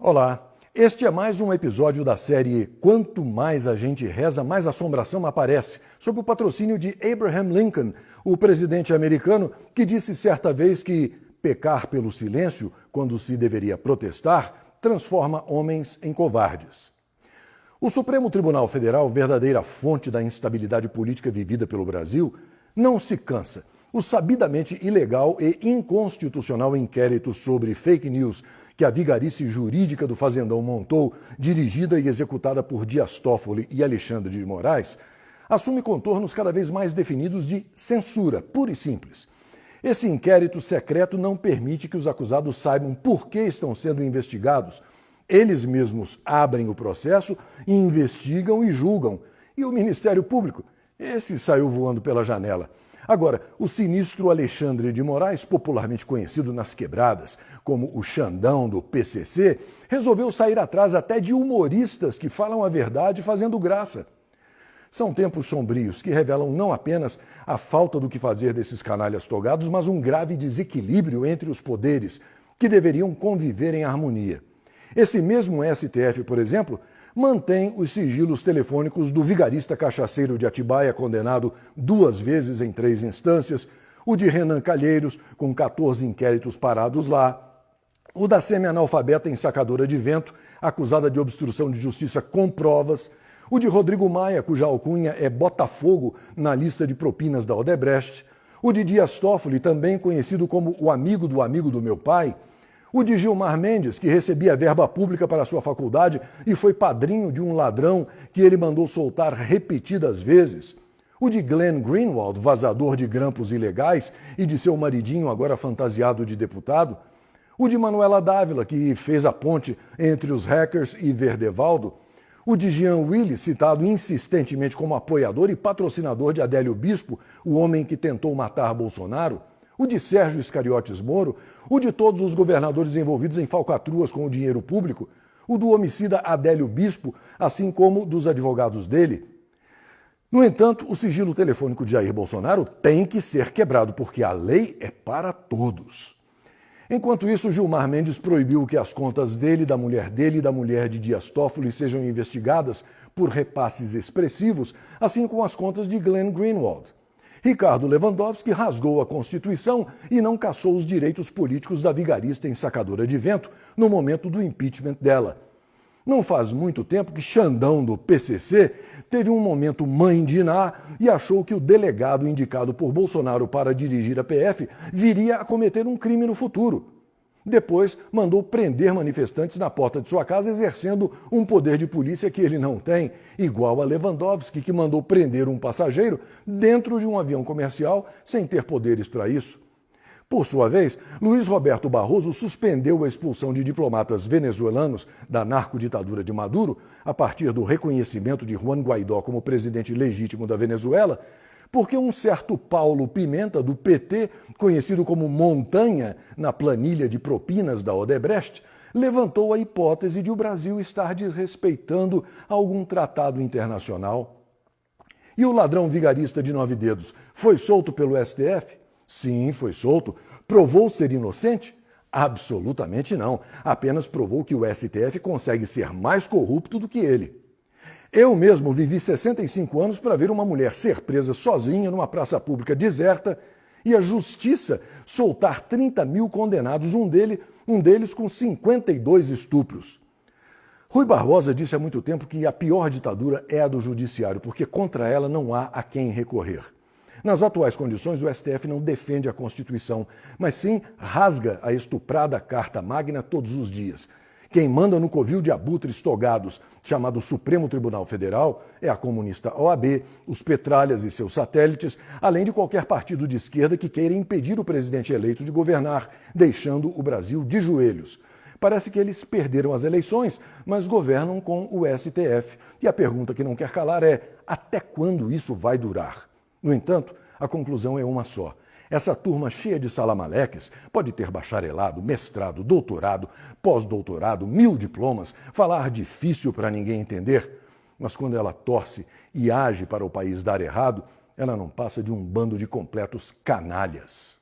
Olá, este é mais um episódio da série Quanto Mais a Gente Reza, Mais Assombração Aparece, sob o patrocínio de Abraham Lincoln, o presidente americano que disse certa vez que pecar pelo silêncio, quando se deveria protestar, transforma homens em covardes. O Supremo Tribunal Federal, verdadeira fonte da instabilidade política vivida pelo Brasil, não se cansa. O sabidamente ilegal e inconstitucional inquérito sobre fake news que a vigarice jurídica do Fazendão montou, dirigida e executada por Dias Toffoli e Alexandre de Moraes, assume contornos cada vez mais definidos de censura, pura e simples. Esse inquérito secreto não permite que os acusados saibam por que estão sendo investigados. Eles mesmos abrem o processo, investigam e julgam. E o Ministério Público? Esse saiu voando pela janela. Agora, o sinistro Alexandre de Moraes, popularmente conhecido nas quebradas como o Xandão do PCC, resolveu sair atrás até de humoristas que falam a verdade fazendo graça. São tempos sombrios que revelam não apenas a falta do que fazer desses canalhas togados, mas um grave desequilíbrio entre os poderes, que deveriam conviver em harmonia. Esse mesmo STF, por exemplo, mantém os sigilos telefônicos do vigarista cachaceiro de Atibaia, condenado 2 vezes em 3 instâncias, o de Renan Calheiros, com 14 inquéritos parados lá, o da semi-analfabeta ensacadora de vento, acusada de obstrução de justiça com provas, o de Rodrigo Maia, cuja alcunha é Botafogo na lista de propinas da Odebrecht, o de Dias Toffoli, também conhecido como o amigo do meu pai, o de Gilmar Mendes, que recebia verba pública para sua faculdade e foi padrinho de um ladrão que ele mandou soltar repetidas vezes. O de Glenn Greenwald, vazador de grampos ilegais, e de seu maridinho, agora fantasiado de deputado. O de Manuela Dávila, que fez a ponte entre os hackers e Verdevaldo. O de Jean Willis, citado insistentemente como apoiador e patrocinador de Adélio Bispo, o homem que tentou matar Bolsonaro. O de Sérgio Iscariotes Moro, o de todos os governadores envolvidos em falcatruas com o dinheiro público, o do homicida Adélio Bispo, assim como dos advogados dele. No entanto, o sigilo telefônico de Jair Bolsonaro tem que ser quebrado, porque a lei é para todos. Enquanto isso, Gilmar Mendes proibiu que as contas dele, da mulher e da mulher de Dias Toffoli sejam investigadas por repasses expressivos, assim como as contas de Glenn Greenwald. Ricardo Lewandowski rasgou a Constituição e não cassou os direitos políticos da vigarista ensacadora de vento no momento do impeachment dela. Não faz muito tempo que Xandão do PCC teve um momento mãe de Iná e achou que o delegado indicado por Bolsonaro para dirigir a PF viria a cometer um crime no futuro. Depois, mandou prender manifestantes na porta de sua casa, exercendo um poder de polícia que ele não tem, igual a Lewandowski, que mandou prender um passageiro dentro de um avião comercial sem ter poderes para isso. Por sua vez, Luiz Roberto Barroso suspendeu a expulsão de diplomatas venezuelanos da narcoditadura de Maduro, a partir do reconhecimento de Juan Guaidó como presidente legítimo da Venezuela, porque um certo Paulo Pimenta, do PT, conhecido como Montanha na planilha de propinas da Odebrecht, levantou a hipótese de o Brasil estar desrespeitando algum tratado internacional. E o ladrão vigarista de 9 dedos foi solto pelo STF? Sim, foi solto. Provou ser inocente? Absolutamente não. Apenas provou que o STF consegue ser mais corrupto do que ele. Eu mesmo vivi 65 anos para ver uma mulher ser presa sozinha numa praça pública deserta e a justiça soltar 30 mil condenados, um deles com 52 estupros. Rui Barbosa disse há muito tempo que a pior ditadura é a do judiciário, porque contra ela não há a quem recorrer. Nas atuais condições, o STF não defende a Constituição, mas sim rasga a estuprada Carta Magna todos os dias. Quem manda no covil de abutres togados, chamado Supremo Tribunal Federal, é a comunista OAB, os petralhas e seus satélites, além de qualquer partido de esquerda que queira impedir o presidente eleito de governar, deixando o Brasil de joelhos. Parece que eles perderam as eleições, mas governam com o STF. E a pergunta que não quer calar é: até quando isso vai durar? No entanto, a conclusão é uma só. Essa turma cheia de salamaleques pode ter bacharelado, mestrado, doutorado, pós-doutorado, 1000 diplomas, falar difícil para ninguém entender, mas quando ela torce e age para o país dar errado, ela não passa de um bando de completos canalhas.